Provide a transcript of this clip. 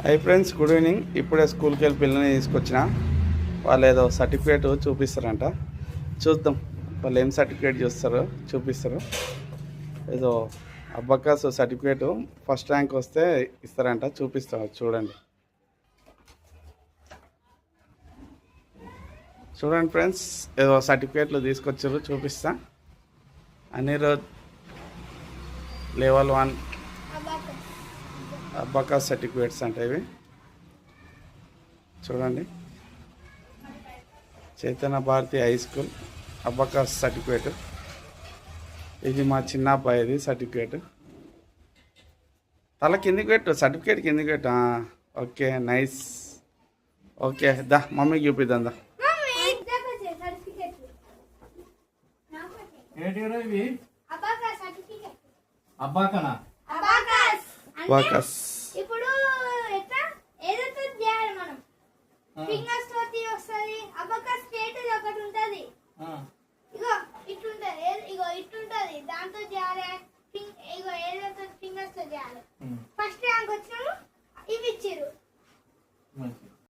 Hi friends, good evening. ఇప్పుడే స్కూల్కి వెళ్ళి పిల్లల్ని తీసుకొచ్చిన. వాళ్ళు ఏదో సర్టిఫికేట్ చూపిస్తారంట. చూద్దాం వాళ్ళు ఏం సర్టిఫికేట్ చూపిస్తారు. ఏదో అబ్బకాస్ సర్టిఫికేట్ ఫస్ట్ ర్యాంక్ వస్తే ఇస్తారంట. చూపిస్తారు, చూడండి ఫ్రెండ్స్. ఏదో సర్టిఫికేట్లు తీసుకొచ్చారు, చూపిస్తా. అనిరుద్ లెవెల్ 1 అబ్బకాస్ సర్టిఫికేట్స్ అంటే ఇవి చూడండి. Chaitanya Bharati high school abacus certificate. ఇది మా చిన్న అబ్బాయిది సర్టిఫికేట్. తల కిందికి పెట్టు, సర్టిఫికేట్ కిందికి పెట్టు. Okay, nice. ఓకే, దా మమ్మీకి చూపిద్దాం. దా అబ్బకాస్ ఇప్పుడు ఎట్లా ఏదైతే చేయాలి మనం ఫింగర్స్ తోటి వస్తది. అబ్బకాస్ స్టేట్ ఒకటి ఉంటది. ఇగో ఇట్లుంటది, ఇగో ఇట్లుంటది. దాంతో చేయాలి. ఇగో ఏదైతే ఫింగర్స్ తో చేయాలి. ఫస్ట్ ర్యాంక్ వచ్చినాము ఇవి ఇచ్చిర్రు.